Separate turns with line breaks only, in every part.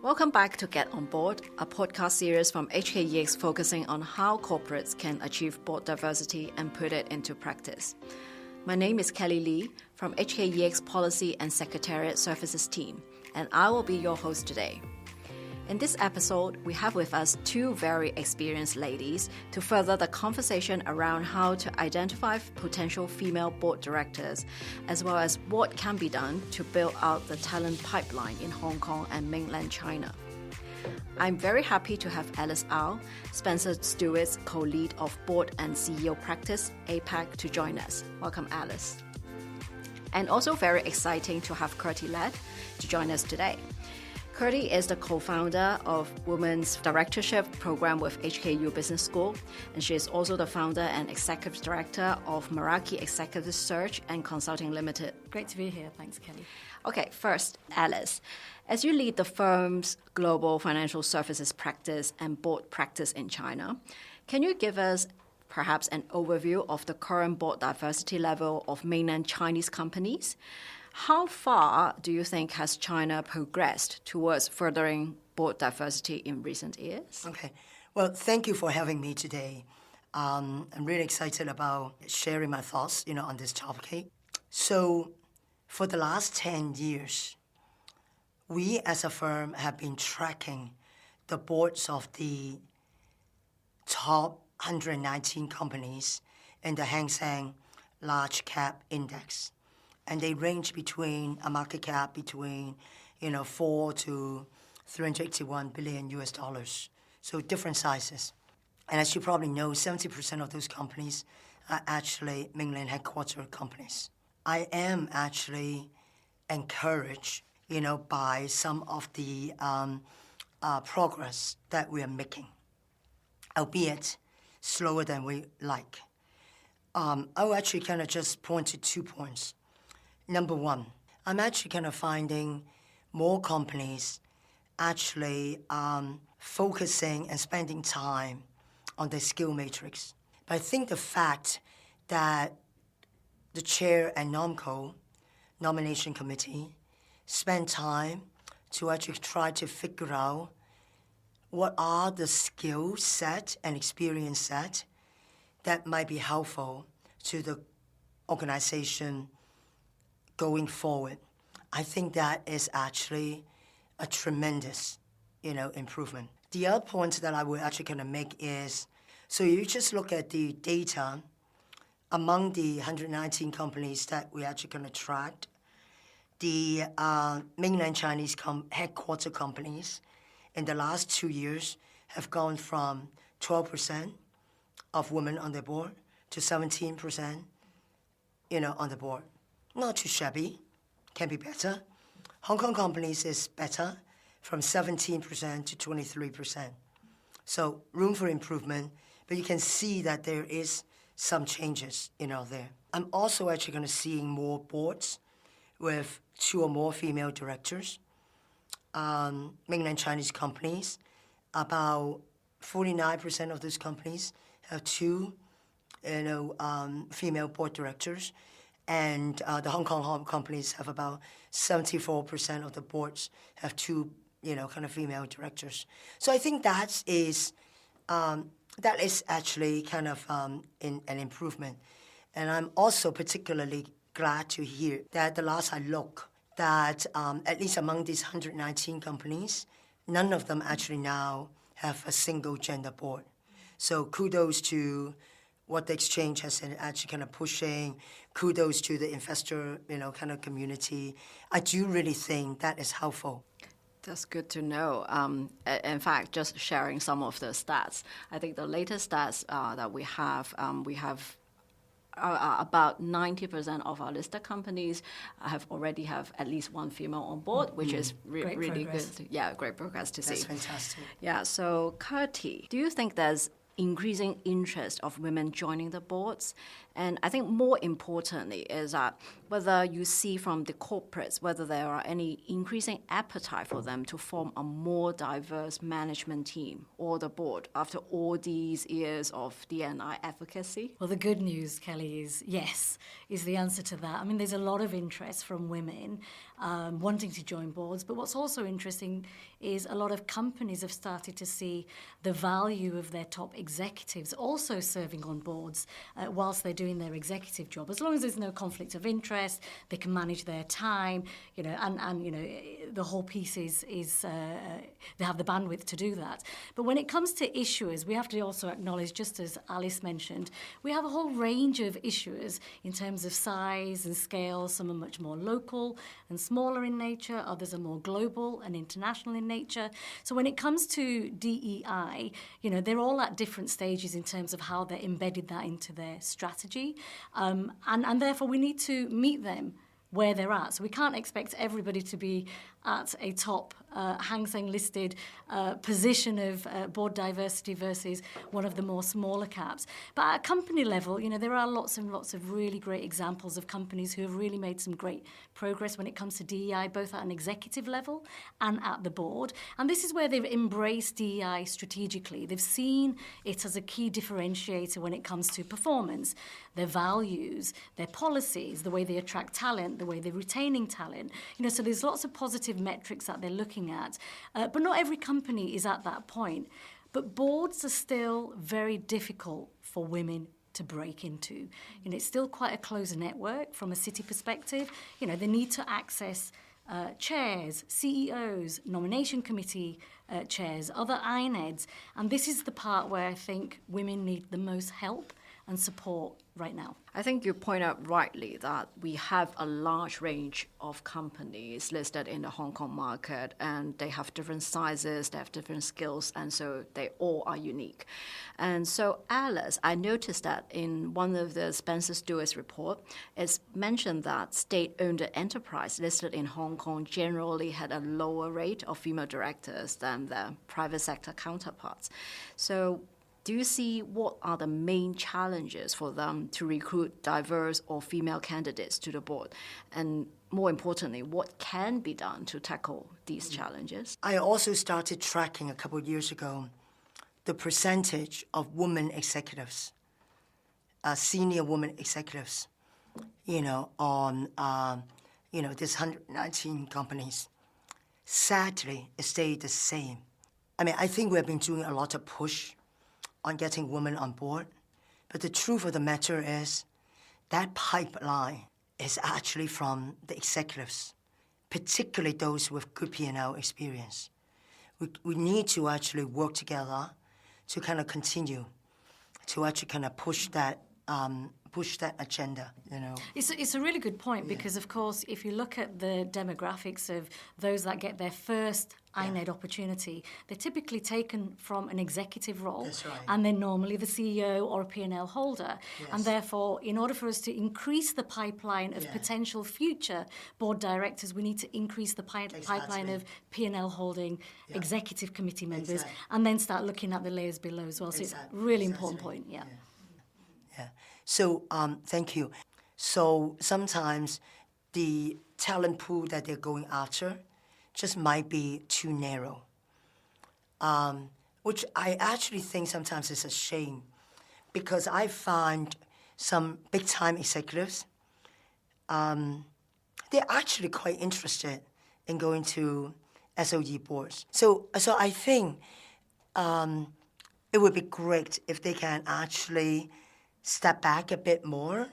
Welcome back to Get On Board, a podcast series from HKEX focusing on how corporates can achieve board diversity and put it into practice. My name is Kelly Lee from HKEX Policy and Secretariat Services team, and I will be your host today. In this episode, we have with us two very experienced ladies to further the conversation around how to identify potential female board directors, as well as what can be done to build out the talent pipeline in Hong Kong and Mainland China. I'm very happy to have Alice Au, Spencer Stuart's co-lead of Board and CEO Practice, APAC, to join us. Welcome, Alice. And also very exciting to have Kirti Led to join us today. Kirti is the co-founder of Women's Directorship Program with HKU Business School, and she is also the founder and executive director of Meraki Executive Search and Consulting Limited.
Great to be here. Thanks, Kelly.
Okay, first, Alice, as you lead the firm's global financial services practice and board practice in China, can you give us perhaps an overview of the current board diversity level of mainland Chinese companies? How far do you think has China progressed towards furthering board diversity in recent years?
Okay. Well, thank you for having me today. I'm really excited about sharing my thoughts, on this topic. So, for the last 10 years, we as a firm have been tracking the boards of the top 119 companies in the Hang Seng Large Cap Index. And they range between a market cap between, 4 to 381 billion US dollars. So different sizes. And as you probably know, 70% of those companies are actually mainland headquartered companies. I am actually encouraged, by some of the progress that we are making, albeit slower than we like. I will actually kind of just point to 2 points. Number one, I'm actually kind of finding more companies actually focusing and spending time on the skill matrix. But I think the fact that the chair and NOMCO, nomination committee, spend time to actually try to figure out what are the skill set and experience set that might be helpful to the organization going forward. I think that is actually a tremendous, improvement. The other point that I would actually kind of make is, so you just look at the data among the 119 companies that we actually kind of tracked, the mainland Chinese headquarter companies in the last 2 years have gone from 12% of women on the board to 17%, on the board. Not too shabby, can be better. Hong Kong companies is better, from 17% to 23%. So room for improvement, but you can see that there is some changes, there. I'm also actually going to seeing more boards with 2 or more female directors. Mainland Chinese companies, about 49% of those companies have 2, female board directors. And the Hong Kong companies have about 74% of the boards have 2, kind of female directors. So I think that is actually kind of an improvement. And I'm also particularly glad to hear that the last I looked, that at least among these 119 companies, none of them actually now have a single gender board. So kudos to what the exchange has been actually kind of pushing. Kudos to the investor, kind of community. I do really think that is helpful.
That's good to know. In fact, just sharing some of the stats. I think the latest stats that we have about 90% of our listed companies already have at least one female on board, which is really good. Great progress to see.
That's fantastic.
Yeah, so Kirti, do you think there's increasing interest of women joining the boards? And I think more importantly is that whether you see from the corporates, whether there are any increasing appetite for them to form a more diverse management team or the board after all these years of D&I advocacy?
Well, the good news, Kelly, is yes, is the answer to that. I mean, there's a lot of interest from women wanting to join boards, but what's also interesting is a lot of companies have started to see the value of their top executives also serving on boards whilst they're doing their executive job. As long as there's no conflict of interest, they can manage their time, and the whole piece is they have the bandwidth to do that. But when it comes to issuers, we have to also acknowledge, just as Alice mentioned, we have a whole range of issuers in terms of size and scale. Some are much more local and smaller in nature, others are more global and international in nature. So when it comes to DEI, they're all at different stages in terms of how they embedded that into their strategy. And therefore we need to meet them where they're at. So we can't expect everybody to be at a top Hang Seng listed position of board diversity versus one of the more smaller caps. But at a company level, there are lots and lots of really great examples of companies who have really made some great progress when it comes to DEI, both at an executive level and at the board. And this is where they've embraced DEI strategically. They've seen it as a key differentiator when it comes to performance, their values, their policies, the way they attract talent, the way they're retaining talent. So there's lots of positive metrics that they're looking at. But not every company is at that point. But boards are still very difficult for women to break into. It's still quite a closed network from a city perspective. They need to access chairs, CEOs, nomination committee chairs, other INEDs. And this is the part where I think women need the most help and support right now.
I think you point out rightly that we have a large range of companies listed in the Hong Kong market, and they have different sizes, they have different skills, and so they all are unique. And so, Alice, I noticed that in one of the Spencer Stuart's report, it's mentioned that state-owned enterprise listed in Hong Kong generally had a lower rate of female directors than their private sector counterparts. So, do you see what are the main challenges for them to recruit diverse or female candidates to the board? And more importantly, what can be done to tackle these challenges?
I also started tracking a couple of years ago the percentage of women executives, senior women executives, on, this 119 companies. Sadly, it stayed the same. I think we have been doing a lot of push on getting women on board. But the truth of the matter is that pipeline is actually from the executives, particularly those with good P&L experience. We need to actually work together to kind of continue to actually kind of push that agenda,
It's a really good point because, of course, if you look at the demographics of those that get their first INED opportunity, they're typically taken from an executive role.
That's right.
And then normally the CEO or a P&L holder.
Yes.
And therefore, in order for us to increase the pipeline of potential future board directors, we need to increase the pipeline of P&L holding executive committee members and then start looking at the layers below as well. So it's a really important point, Yeah.
So, thank you. So sometimes the talent pool that they're going after just might be too narrow, which I actually think sometimes is a shame because I find some big-time executives, they're actually quite interested in going to SOE boards. So I think it would be great if they can actually step back a bit more.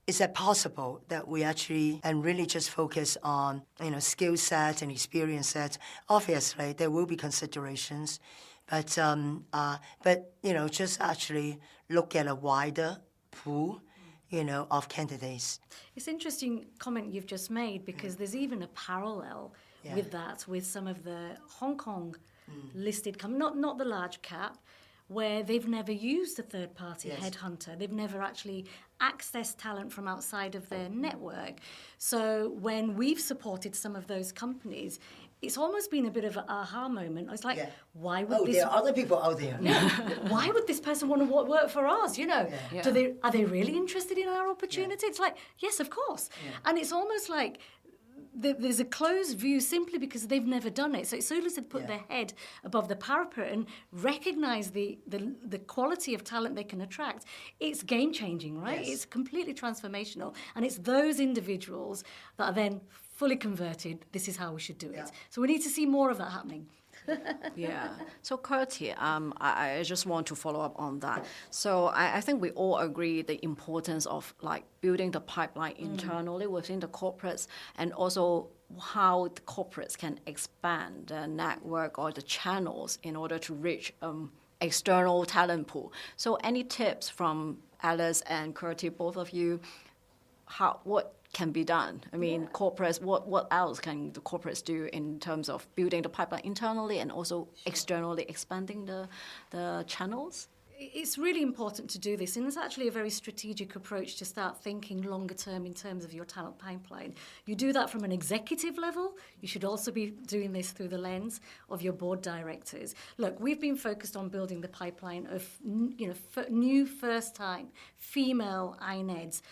Is that possible that we actually and really just focus on skill sets and experience sets? Obviously, there will be considerations, but just actually look at a wider pool, of candidates.
It's an interesting comment you've just made because there's even a parallel with that with some of the Hong Kong listed companies, not the large cap, where they've never used a third-party headhunter. They've never actually accessed talent from outside of their network. So when we've supported some of those companies it's almost been a bit of an aha moment. I was like, why would this...
there are other people out there.
Why would this person want to work for us, you know?
Yeah.
Are they really interested in our opportunity? It's like, yes, of course. And it's almost like there's a closed view simply because they've never done it. So it's so to put their head above the parapet and recognise the quality of talent they can attract. It's game-changing, right? It's completely transformational. And it's those individuals that are then fully converted. This is how we should do it. So we need to see more of that happening.
So Kirti, I just want to follow up on that. So I think we all agree the importance of like building the pipeline internally within the corporates, and also how the corporates can expand the network or the channels in order to reach external talent pool. So any tips from Alice and Kirti, both of you, what can be done? I mean, corporates, what else can the corporates do in terms of building the pipeline internally and also externally expanding the channels?
It's really important to do this, and it's actually a very strategic approach to start thinking longer term in terms of your talent pipeline. You do that from an executive level. You should also be doing this through the lens of your board directors. Look, we've been focused on building the pipeline of new first-time female INEDs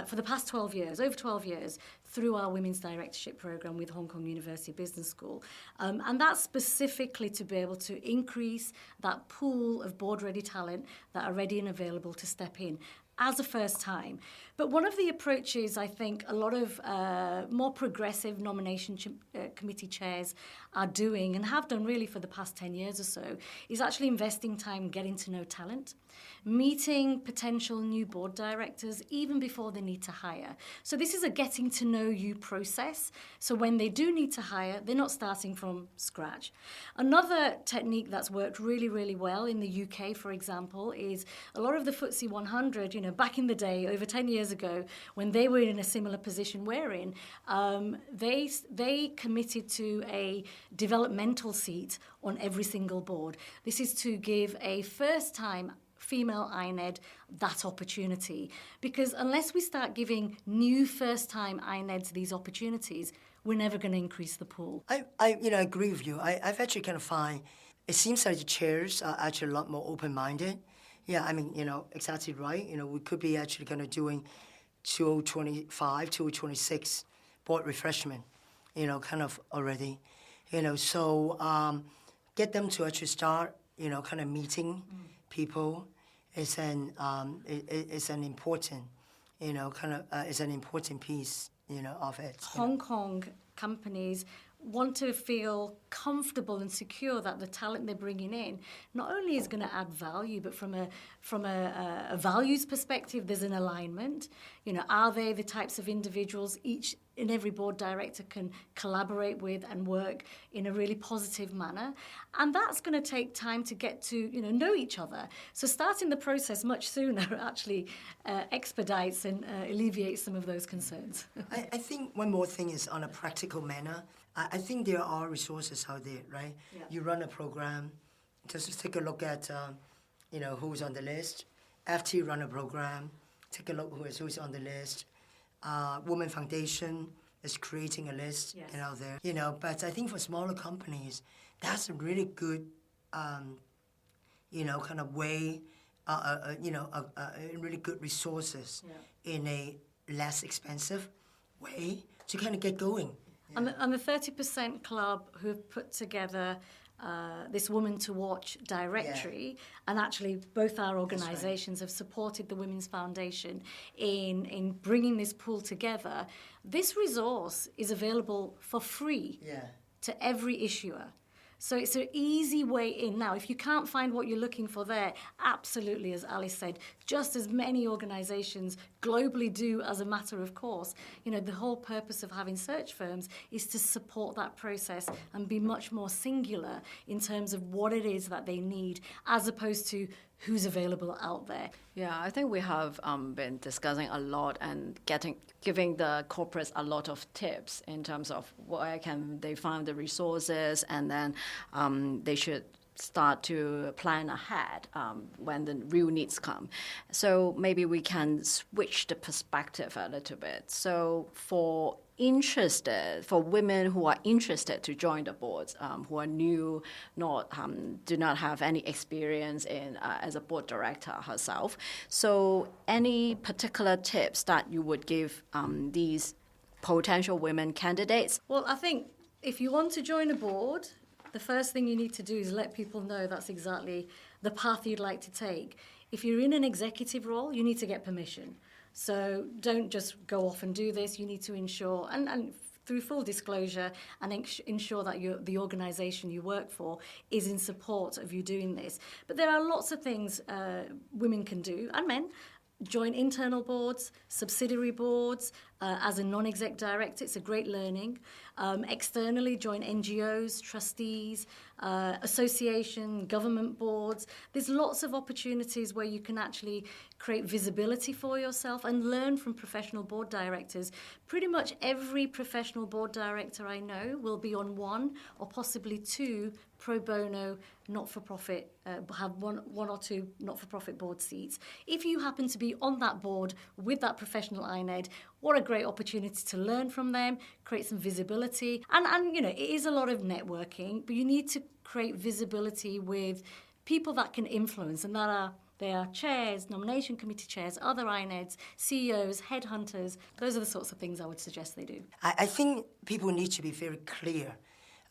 for the past 12 years, over 12 years, through our Women's Directorship Programme with Hong Kong University Business School. And that's specifically to be able to increase that pool of board-ready talent that are ready and available to step in as a first time. But one of the approaches I think a lot of more progressive nomination committee chairs are doing, and have done really for the past 10 years or so, is actually investing time getting to know talent, meeting potential new board directors even before they need to hire. So this is a getting to know you process. So when they do need to hire, they're not starting from scratch. Another technique that's worked really, really well in the UK, for example, is a lot of the FTSE 100, back in the day, over 10 years ago, when they were in a similar position we're in, they committed to a developmental seat on every single board. This is to give a first-time female INED that opportunity. Because unless we start giving new first-time INEDs these opportunities, we're never going to increase the pool.
I agree with you. I've actually kind of find, it seems like the chairs are actually a lot more open-minded. Yeah, I mean, exactly right. We could be actually kind of doing 2025, 2026 board refreshment, kind of already. So get them to actually start, kind of meeting people is an important, is an important piece, of it.
Hong Kong companies want to feel comfortable and secure that the talent they're bringing in not only is going to add value, but from a values perspective, there's an alignment. Are they the types of individuals each and every board director can collaborate with and work in a really positive manner? And that's going to take time to get to, know each other. So starting the process much sooner actually expedites and alleviates some of those concerns.
I think one more thing is on a practical manner. I think there are resources out there, right? Yeah. You run a program, just take a look at, who's on the list. FT run a program, take a look who's on the list. Women Foundation is creating a list, there. But I think for smaller companies, that's a really good, kind of way, really good resources in a less expensive way to kind of get going.
Yeah. And the 30% Club who have put together this Women to Watch directory, and actually both our organisations have supported the Women's Foundation in bringing this pool together. This resource is available for free to every issuer. So it's an easy way in. Now, if you can't find what you're looking for there, absolutely, as Alice said, just as many organisations globally do as a matter of course, the whole purpose of having search firms is to support that process and be much more singular in terms of what it is that they need, as opposed to who's available out there.
Yeah, I think we have been discussing a lot and giving the corporates a lot of tips in terms of where can they find the resources, and then they should start to plan ahead when the real needs come. So maybe we can switch the perspective a little bit. So for for women who are interested to join the boards, who are new, do not have any experience in as a board director herself. So any particular tips that you would give these potential women candidates?
Well, I think if you want to join a board, the first thing you need to do is let people know that's exactly the path you'd like to take. If you're in an executive role, you need to get permission. So don't just go off and do this. You need to ensure, and through full disclosure, and ensure that the organisation you work for is in support of you doing this. But there are lots of things women can do, and men. Join internal boards, subsidiary boards. As a non-exec director, it's a great learning. Externally, join NGOs, trustees, association, government boards. There's lots of opportunities where you can actually create visibility for yourself and learn from professional board directors. Pretty much every professional board director I know will be on one or possibly two pro bono not-for-profit, have one or two not-for-profit board seats. If you happen to be on that board with that professional INED, what a great opportunity to learn from them, create some visibility. And it is a lot of networking, but you need to create visibility with people that can influence, and they are chairs, nomination committee chairs, other INEDs, CEOs, headhunters. Those are the sorts of things I would suggest they do.
I think people need to be very clear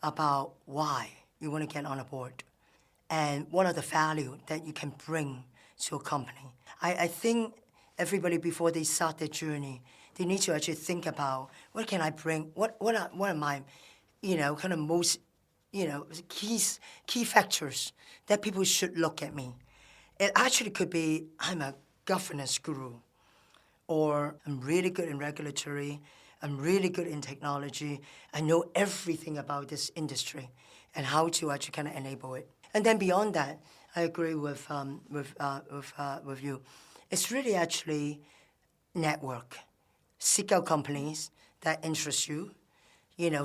about why you want to get on a board and what are the value that you can bring to a company. I think everybody, before they start their journey, they need to actually think about what can I bring, what are my, kind of most, key factors that people should look at me. It actually could be I'm a governance guru, or I'm really good in regulatory, I'm really good in technology, I know everything about this industry and how to actually kind of enable it. And then beyond that, I agree with you. It's really actually network. Seek out companies that interest you,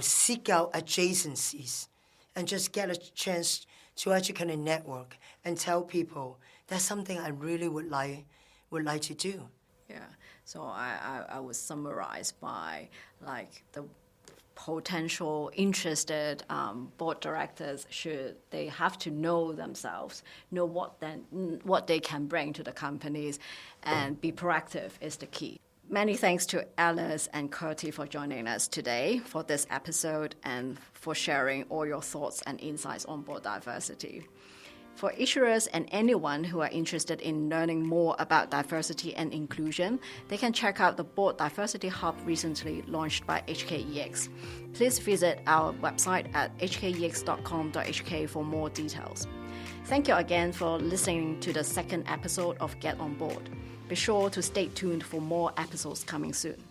seek out adjacencies, and just get a chance to actually kind of network and tell people that's something I really would like to do.
Yeah, so I would summarize by the potential interested board directors they have to know themselves, know what they can bring to the companies, and be proactive is the key. Many thanks to Alice and Kirti for joining us today for this episode and for sharing all your thoughts and insights on board diversity. For issuers and anyone who are interested in learning more about diversity and inclusion, they can check out the Board Diversity Hub recently launched by HKEX. Please visit our website at hkex.com.hk for more details. Thank you again for listening to the second episode of Get On Board. Be sure to stay tuned for more episodes coming soon.